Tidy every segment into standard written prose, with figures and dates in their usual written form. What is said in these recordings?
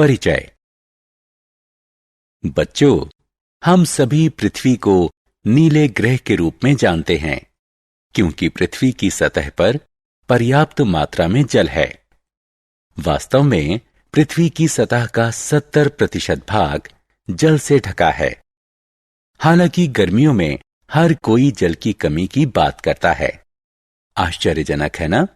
परिचय। बच्चों, हम सभी पृथ्वी को नीले ग्रह के रूप में जानते हैं, क्योंकि पृथ्वी की सतह पर पर्याप्त मात्रा में जल है। वास्तव में पृथ्वी की सतह का 70% भाग जल से ढका है। हालांकि गर्मियों में हर कोई जल की कमी की बात करता है। आश्चर्यजनक है ना?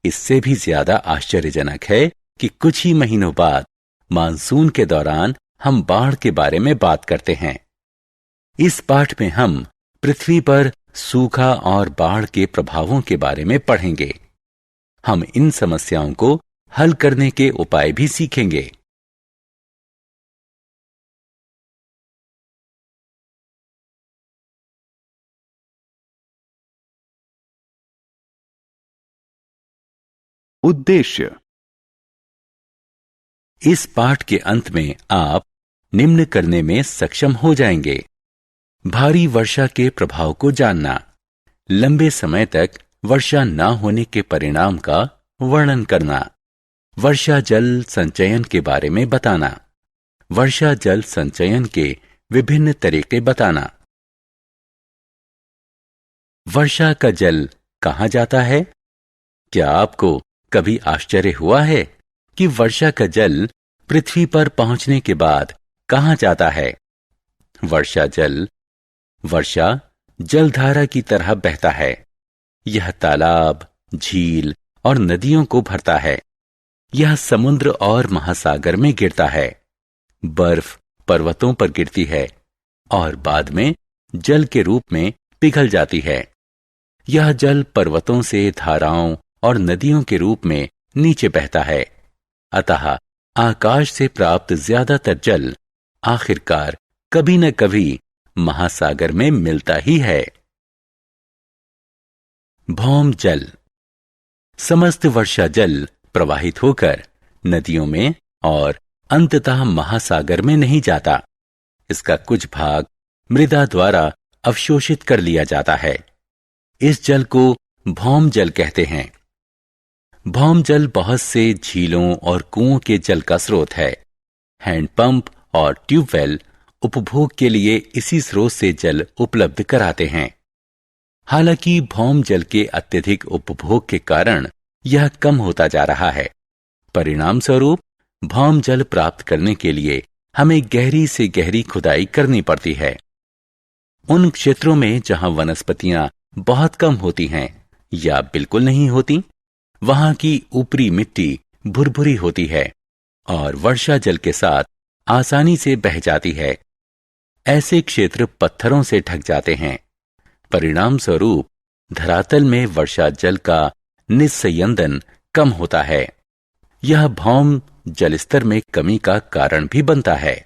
इससे भी ज्यादा आश्चर्यजनक है कि कुछ ही महीनों बाद मानसून के दौरान हम बाढ़ के बारे में बात करते हैं। इस पाठ में हम पृथ्वी पर सूखा और बाढ़ के प्रभावों के बारे में पढ़ेंगे। हम इन समस्याओं को हल करने के उपाय भी सीखेंगे। उद्देश्य। इस पाठ के अंत में आप निम्न करने में सक्षम हो जाएंगे: भारी वर्षा के प्रभाव को जानना, लंबे समय तक वर्षा न होने के परिणाम का वर्णन करना, वर्षा जल संचयन के बारे में बताना, वर्षा जल संचयन के विभिन्न तरीके बताना। वर्षा का जल कहां जाता है? क्या आपको कभी आश्चर्य हुआ है कि वर्षा का जल पृथ्वी पर पहुंचने के बाद कहां जाता है? वर्षा जलधारा की तरह बहता है। यह तालाब, झील और नदियों को भरता है। यह समुद्र और महासागर में गिरता है। बर्फ पर्वतों पर गिरती है और बाद में जल के रूप में पिघल जाती है। यह जल पर्वतों से धाराओं और नदियों के रूप में नीचे बहता है। अतः आकाश से प्राप्त ज्यादातर जल आखिरकार कभी न कभी महासागर में मिलता ही है। भौम जल। समस्त वर्षा जल प्रवाहित होकर नदियों में और अंततः महासागर में नहीं जाता। इसका कुछ भाग मृदा द्वारा अवशोषित कर लिया जाता है। इस जल को भौम जल कहते हैं। भौम जल बहुत से झीलों और कुओं के जल का स्रोत है। हैंडपंप और ट्यूबवेल उपभोग के लिए इसी स्रोत से जल उपलब्ध कराते हैं। हालांकि भौम जल के अत्यधिक उपभोग के कारण यह कम होता जा रहा है। परिणाम स्वरूप भौम जल प्राप्त करने के लिए हमें गहरी से गहरी खुदाई करनी पड़ती है। उन क्षेत्रों में जहां वनस्पतियां बहुत कम होती हैं या बिल्कुल नहीं होती, वहां की ऊपरी मिट्टी भुरभुरी होती है और वर्षा जल के साथ आसानी से बह जाती है। ऐसे क्षेत्र पत्थरों से ढक जाते हैं। परिणाम स्वरूप धरातल में वर्षा जल का निस्संयदन कम होता है। यह भौम जलस्तर में कमी का कारण भी बनता है।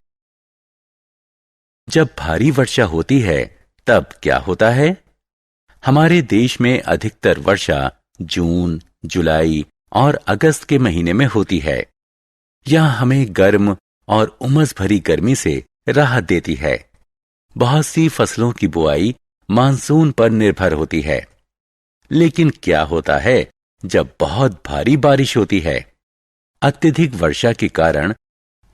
जब भारी वर्षा होती है तब क्या होता है? हमारे देश में अधिकतर वर्षा जून, जुलाई और अगस्त के महीने में होती है। यह हमें गर्म और उमस भरी गर्मी से राहत देती है। बहुत सी फसलों की बुआई मानसून पर निर्भर होती है। लेकिन क्या होता है जब बहुत भारी बारिश होती है? अत्यधिक वर्षा के कारण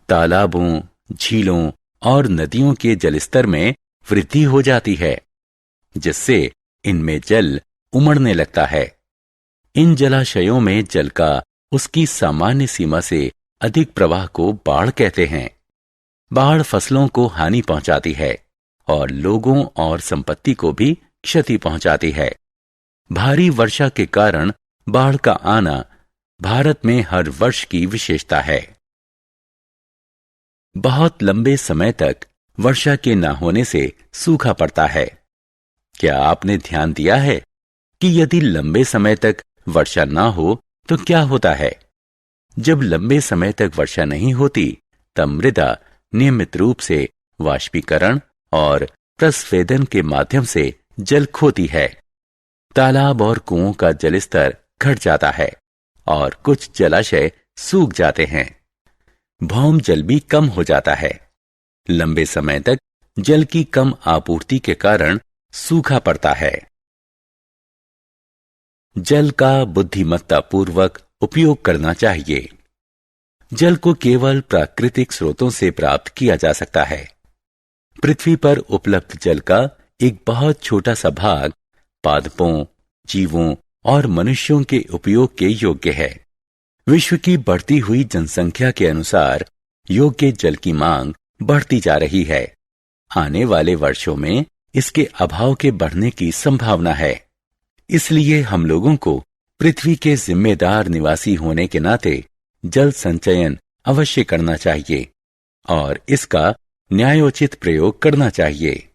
तालाबों, झीलों और नदियों के जलस्तर में वृद्धि हो जाती है, जिससे इनमें जल उमड़ने लगता है। इन जलाशयों में जल का उसकी सामान्य सीमा से अधिक प्रवाह को बाढ़ कहते हैं। बाढ़ फसलों को हानि पहुंचाती है और लोगों और संपत्ति को भी क्षति पहुंचाती है। भारी वर्षा के कारण बाढ़ का आना भारत में हर वर्ष की विशेषता है। बहुत लंबे समय तक वर्षा के न होने से सूखा पड़ता है। क्या आपने ध्यान दिया है कि यदि लंबे समय तक वर्षा ना हो तो क्या होता है? जब लंबे समय तक वर्षा नहीं होती तब मृदा नियमित रूप से वाष्पीकरण और प्रस्वेदन के माध्यम से जल खोती है। तालाब और कुओं का जलस्तर घट जाता है और कुछ जलाशय सूख जाते हैं। भौम जल भी कम हो जाता है। लंबे समय तक जल की कम आपूर्ति के कारण सूखा पड़ता है। जल का बुद्धिमत्तापूर्वक उपयोग करना चाहिए। जल को केवल प्राकृतिक स्रोतों से प्राप्त किया जा सकता है। पृथ्वी पर उपलब्ध जल का एक बहुत छोटा सा भाग पादपों, जीवों और मनुष्यों के उपयोग के योग्य है। विश्व की बढ़ती हुई जनसंख्या के अनुसार योग्य जल की मांग बढ़ती जा रही है। आने वाले वर्षों में इसके अभाव के बढ़ने की संभावना है। इसलिए हम लोगों को पृथ्वी के जिम्मेदार निवासी होने के नाते जल संचयन अवश्य करना चाहिए और इसका न्यायोचित प्रयोग करना चाहिए।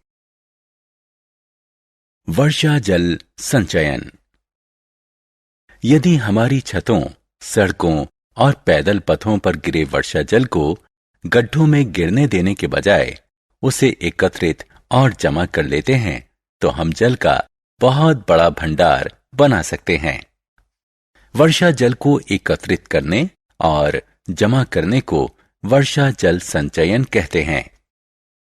वर्षा जल संचयन। यदि हमारी छतों, सड़कों और पैदल पथों पर गिरे वर्षा जल को गड्ढों में गिरने देने के बजाय उसे एकत्रित और जमा कर लेते हैं तो हम जल का बहुत बड़ा भंडार बना सकते हैं। वर्षा जल को एकत्रित करने और जमा करने को वर्षा जल संचयन कहते हैं।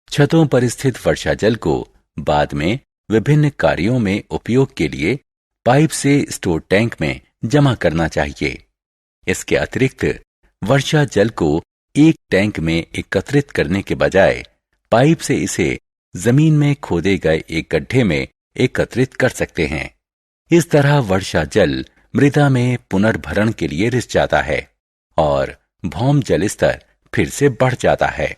छतों पर स्थित वर्षा जल को बाद में विभिन्न कार्यों में उपयोग के लिए पाइप से स्टोर टैंक में जमा करना चाहिए। इसके अतिरिक्त वर्षा जल को एक टैंक में एकत्रित करने के बजाय पाइप से इसे जमीन में खोदे गए एक गड्ढे में एकत्रित कर सकते हैं। इस तरह वर्षा जल मृदा में पुनर्भरण के लिए रिस जाता है और भौम जल स्तर फिर से बढ़ जाता है।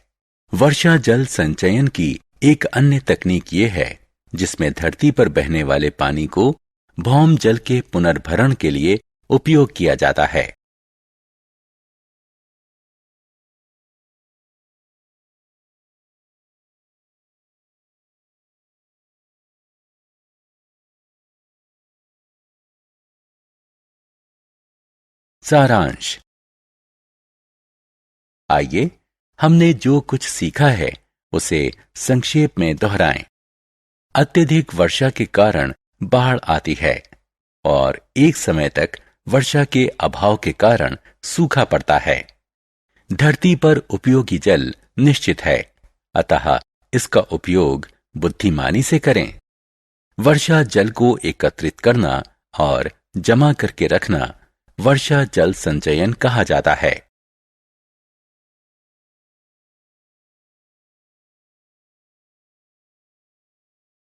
वर्षा जल संचयन की एक अन्य तकनीक ये है जिसमें धरती पर बहने वाले पानी को भौम जल के पुनर्भरण के लिए उपयोग किया जाता है। सारांश। आइए हमने जो कुछ सीखा है उसे संक्षेप में दोहराएं। अत्यधिक वर्षा के कारण बाढ़ आती है और एक समय तक वर्षा के अभाव के कारण सूखा पड़ता है। धरती पर उपयोगी जल निश्चित है, अतः इसका उपयोग बुद्धिमानी से करें। वर्षा जल को एकत्रित करना और जमा करके रखना वर्षा जल संचयन कहा जाता है।